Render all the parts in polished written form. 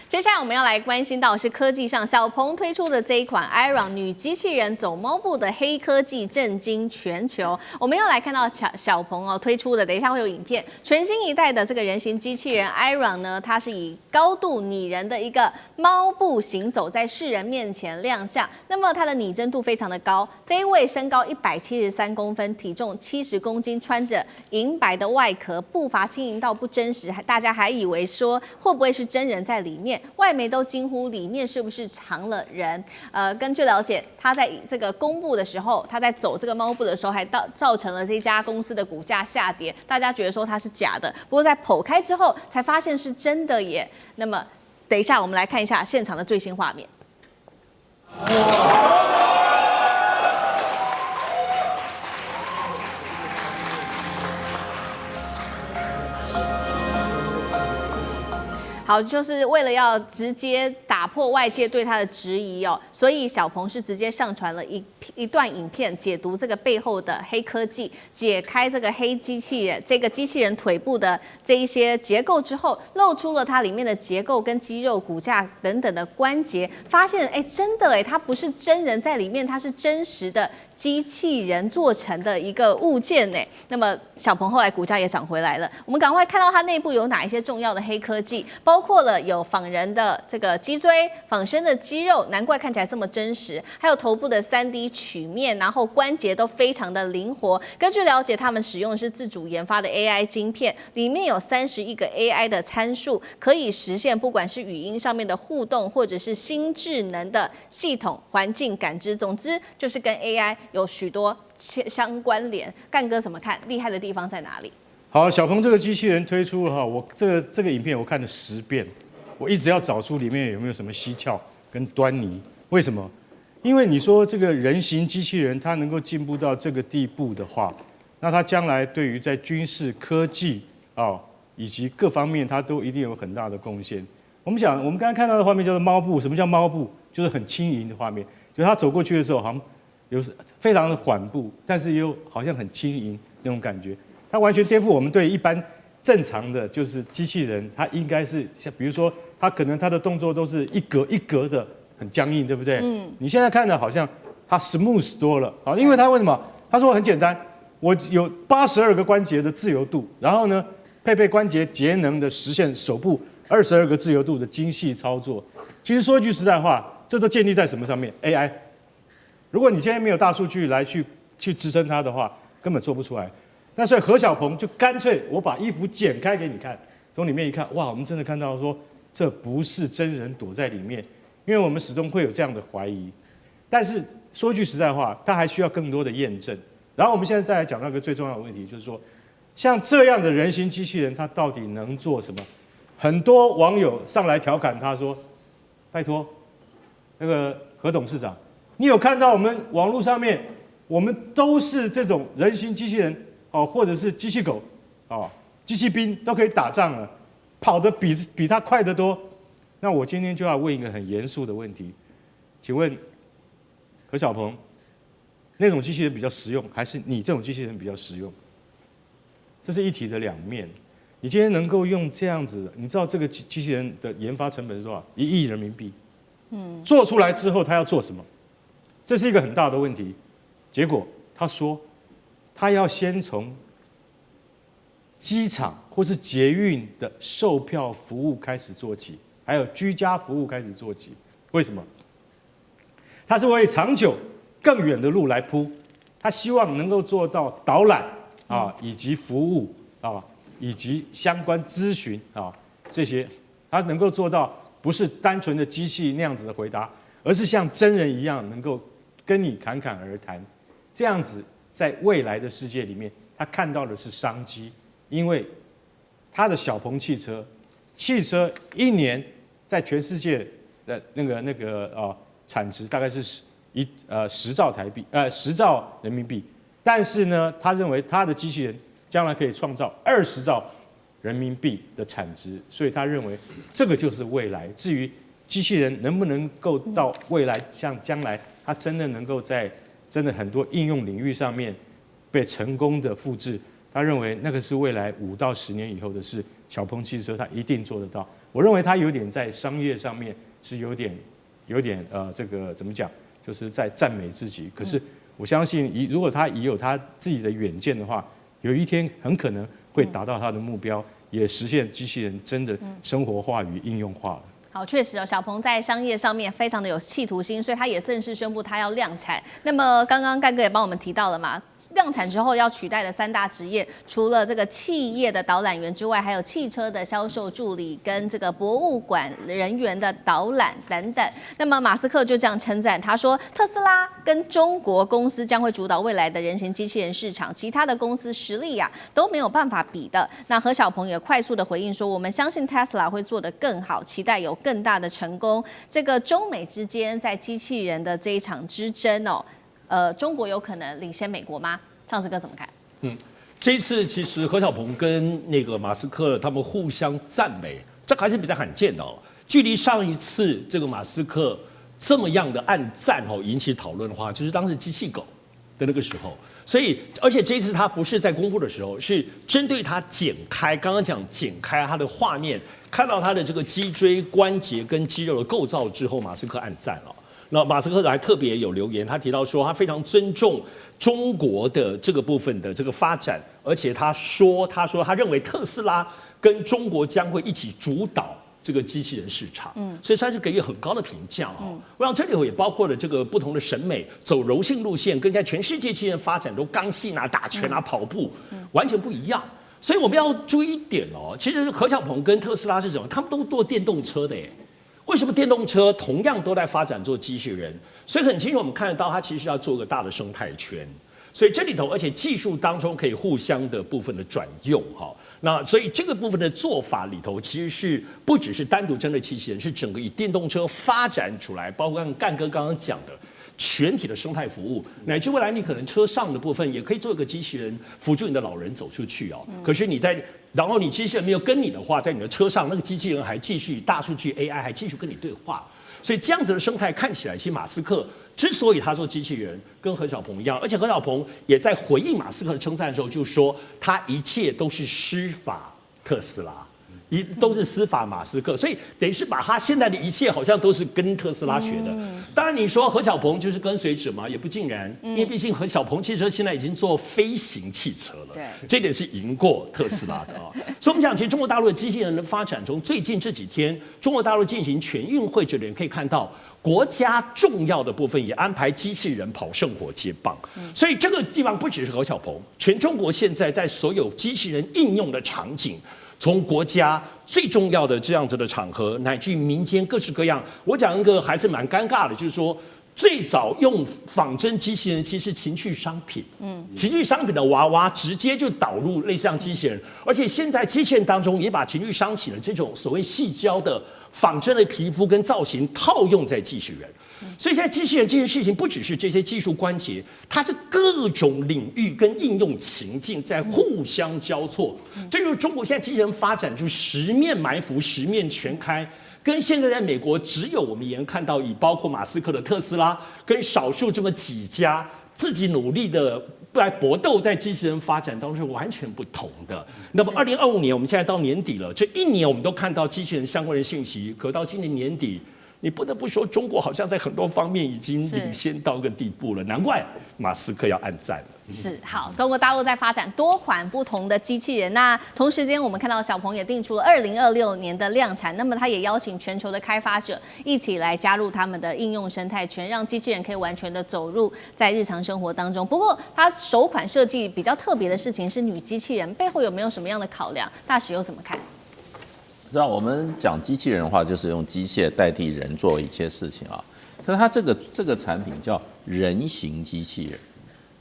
接下来我们要来关心到的是科技上，小鹏推出的这一款 Iron 女机器人走猫步的黑科技震惊全球。我们要来看到小鹏推出的，等一下会有影片，全新一代的这个人形机器人 Iron 呢，它是以高度拟人的一个猫步行走在世人面前亮相。那么它的拟真度非常的高，这一位身高173公分，体重70公斤，穿着银白的外壳，步伐轻盈到不真实，大家还以为说会不会是真人在里面，外媒都惊呼里面是不是藏了人？根据了解，他在这个公布的时候，他在走这个猫步的时候，还造成了这家公司的股价下跌，大家觉得说它是假的，不过在剖开之后才发现是真的耶。那么，等一下我们来看一下现场的最新画面。好，就是为了要直接打破外界对它的质疑哦，所以小鹏是直接上传了一段影片，解读这个背后的黑科技，解开这个黑机器人这个机器人腿部的这一些结构之后，露出了它里面的结构跟肌肉、骨架等等的关节，发现真的它不是真人在里面，它是真实的机器人做成的一个物件那么小鹏后来股价也涨回来了，我们赶快看到它内部有哪一些重要的黑科技，包括了有仿人的这个脊椎、仿生的肌肉，难怪看起来这么真实，还有头部的3D 曲面，然后关节都非常的灵活。根据了解，他们使用的是自主研发的 AI 晶片，里面有31个 AI 的参数，可以实现不管是语音上面的互动，或者是新智能的系统环境感知，总之就是跟 AI 有许多相关联。干哥怎么看？厉害的地方在哪里？好，小鹏这个机器人推出了我这个影片我看了10遍，我一直要找出里面有没有什么蹊跷跟端倪。为什么？因为你说这个人形机器人它能够进步到这个地步的话，那它将来对于在军事科技以及各方面，它都一定有很大的贡献。我们刚才看到的画面叫做猫步，什么叫猫步？就是很轻盈的画面，就是它走过去的时候，好像有非常的缓步，但是又好像很轻盈那种感觉。它完全颠覆我们对一般正常的就是机器人，它应该是像比如说，它可能它的动作都是一格一格的很僵硬，对不对？你现在看的好像它 smooth 多了，因为它为什么？他说很简单，我有82个关节的自由度，然后呢，配备关节节能的实现手部22个自由度的精细操作。其实说句实在话，这都建立在什么上面 ？AI。如果你今天没有大数据来去支撑它的话，根本做不出来。那所以何小鹏就干脆我把衣服剪开给你看，从里面一看，哇，我们真的看到说这不是真人躲在里面，因为我们始终会有这样的怀疑。但是说句实在话，它还需要更多的验证。然后我们现在再来讲那个最重要的问题，就是说，像这样的人形机器人，它到底能做什么？很多网友上来调侃他说：“拜托，那个何董事长，你有看到我们网络上面，我们都是这种人形机器人。”或者是机器狗，机器兵都可以打仗了，跑得比他快得多。那我今天就要问一个很严肃的问题，请问何小鹏，那种机器人比较实用，还是你这种机器人比较实用？这是一体的两面。你今天能够用这样子，你知道这个机器人的研发成本是多少？1亿人民币。做出来之后他要做什么？这是一个很大的问题。结果他说，他要先从机场或是捷运的售票服务开始做起，还有居家服务开始做起。为什么？他是为长久、更远的路来铺。他希望能够做到导览以及服务以及相关咨询这些，他能够做到不是单纯的机器那样子的回答，而是像真人一样能够跟你侃侃而谈，这样子。在未来的世界里面，他看到的是商机，因为他的小鹏汽车1年在全世界的那个产值大概是10兆台币，10兆人民币，但是呢，他认为他的机器人将来可以创造20兆人民币的产值，所以他认为这个就是未来。至于机器人能不能够到未来，像将来它真的能够在真的很多应用领域上面被成功的复制，他认为那个是未来5到10年以后的事。小鹏汽车它一定做得到。我认为它有点在商业上面是有点这个怎么讲，就是在赞美自己。可是我相信如果他有他自己的远见的话，有一天很可能会达到他的目标，也实现机器人真的生活化与应用化了。好，确实哦，小鹏在商业上面非常的有企图心，所以他也正式宣布他要量产。那么刚刚干哥也帮我们提到了嘛，量产之后要取代的3大职业，除了这个企业的导览员之外，还有汽车的销售助理跟这个博物馆人员的导览等等。那么马斯克就这样称赞，他说特斯拉跟中国公司将会主导未来的人形机器人市场，其他的公司实力都没有办法比的。那何小鹏也快速的回应说，我们相信 Tesla 会做得更好，期待有更大的成功。这个中美之间在机器人的这一场之争中国有可能领先美国吗？畅子哥怎么看？这一次其实何小鹏跟那个马斯克他们互相赞美，这还是比较罕见的哦。距离上一次这个马斯克这么样的暗赞引起讨论的话，就是当时机器狗的那个时候。所以，而且这一次他不是在公布的时候，是针对他刚刚讲剪开他的画面，看到他的这个脊椎关节跟肌肉的构造之后，马斯克暗赞了。那马斯克还特别有留言，他提到说他非常尊重中国的这个部分的这个发展，而且他说他认为特斯拉跟中国将会一起主导这个机器人市场，所以他是给予很高的评价哦。我想这里头也包括了这个不同的审美，走柔性路线，跟在全世界机器人发展都刚性啊、打拳啊、跑步，完全不一样。所以我们要注意一点哦，其实何小鹏跟特斯拉是什么？他们都做电动车的耶。为什么电动车同样都在发展做机器人？所以很清楚我们看得到，它其实要做个大的生态圈。所以这里头，而且技术当中可以互相的部分的转用哈。那所以这个部分的做法里头，其实是不只是单独针对机器人，是整个以电动车发展出来，包括干哥刚刚讲的全体的生态服务，乃至未来你可能车上的部分也可以做一个机器人辅助你的老人走出去哦。可是然后你机器人没有跟你的话，在你的车上那个机器人还继续大数据 AI 还继续跟你对话，所以这样子的生态看起来，其实马斯克之所以他做机器人跟何小鹏一样，而且何小鹏也在回应马斯克的称赞的时候，就说他一切都是师法特斯拉。都是司法马斯克，所以等于是把他现在的一切好像都是跟特斯拉学的。当然你说何小鹏就是跟随者嘛，也不尽然，因为毕竟何小鹏汽车现在已经做飞行汽车了，这点是赢过特斯拉的啊。所以我们讲，其实中国大陆的机器人的发展中，最近这几天中国大陆进行全运会，这里可以看到国家重要的部分也安排机器人跑圣火接棒，所以这个地方不只是何小鹏，全中国现在在所有机器人应用的场景。从国家最重要的这样子的场合，乃至于民间各式各样，我讲一个还是蛮尴尬的，就是说最早用仿真机器人其实是情趣商品，情趣商品的娃娃直接就导入类似像机器人，而且现在机器人当中也把情趣商品的这种所谓细胶的仿真的皮肤跟造型套用在机器人。所以现在机器人这件事情不只是这些技术关节，它是各种领域跟应用情境在互相交错。这就是中国现在机器人发展就是十面埋伏、十面全开，跟现在在美国只有我们也能看到以包括马斯克的特斯拉跟少数这么几家自己努力的来搏斗在机器人发展当中是完全不同的。那么2025年我们现在到年底了，这一年我们都看到机器人相关的信息，可到今年年底。你不得不说，中国好像在很多方面已经领先到一个地步了，难怪马斯克要按赞了。是好，中国大陆在发展多款不同的机器人。那同时间，我们看到小鹏也定出了2026年的量产，那么他也邀请全球的开发者一起来加入他们的应用生态圈，让机器人可以完全的走入在日常生活当中。不过，它首款设计比较特别的事情是女机器人，背后有没有什么样的考量？大使又怎么看？让我们讲机器人的话，就是用机械代替人做一些事情啊。可是它这个产品叫人形机器人，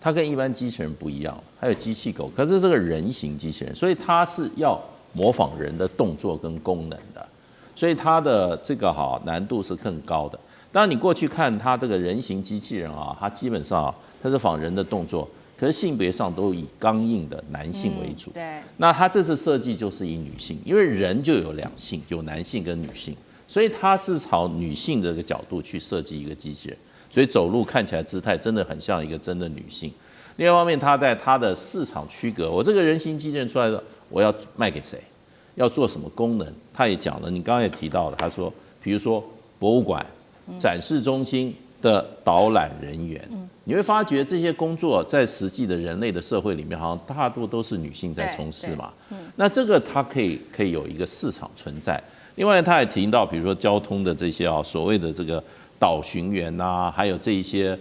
它跟一般机器人不一样，还有机器狗，可是这个人形机器人，所以它是要模仿人的动作跟功能的，所以它的这个难度是更高的。当然你过去看它这个人形机器人啊，它基本上它是仿人的动作。可是性别上都以刚硬的男性为主，对。那他这次设计就是以女性，因为人就有两性，有男性跟女性，所以他是朝女性的这个角度去设计一个机器人，所以走路看起来姿态真的很像一个真的女性。另外一方面，他在他的市场区隔，我这个人形机器人出来的，我要卖给谁？要做什么功能，他也讲了。你刚刚也提到了，他说，比如说博物馆、展示中心的导览人员，你会发觉这些工作在实际的人类的社会里面，好像大多都是女性在从事嘛。那这个它可以有一个市场存在。另外，他也提到，比如说交通的这些所谓的这个导巡员呐，还有这一些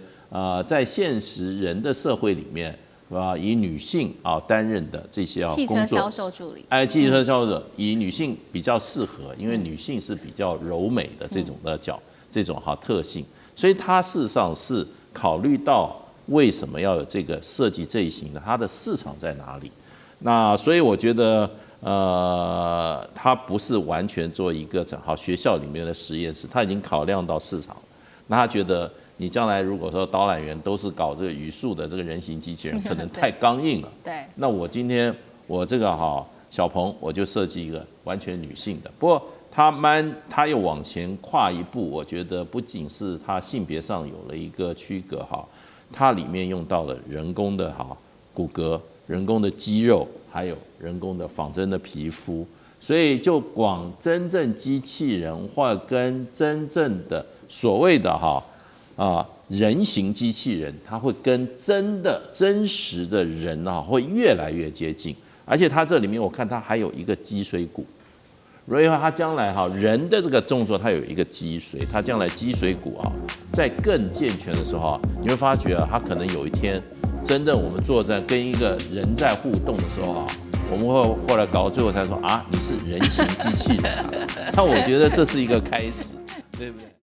在现实人的社会里面，以女性担任的这些汽工作，车销售助理，汽车销售者以女性比较适合，因为女性是比较柔美的这种这种特性，所以它事实上是考虑到为什么要有这个设计这一型的，它的市场在哪里？那所以我觉得。它不是完全做一个学校里面的实验室，他已经考量到市场了。那他觉得你将来如果说导览员都是搞这个语速的这个人形机器人，可能太刚硬了。对。那我今天我这个小鹏，我就设计一个完全女性的。不过他又往前跨一步，我觉得不仅是他性别上有了一个区隔它里面用到了人工的骨骼、人工的肌肉。还有人工的仿真的皮肤，所以就光真正机器人化跟真正的所谓的人形机器人，它会跟真实的人会越来越接近，而且它这里面我看它还有一个脊髓骨，所以它将来人的这个动作它有一个脊髓，它将来脊髓骨在更健全的时候你会发觉它可能有一天。真的，我们坐在跟一个人在互动的时候我们会后来搞到最后才说你是人形机器人那我觉得这是一个开始，对不对？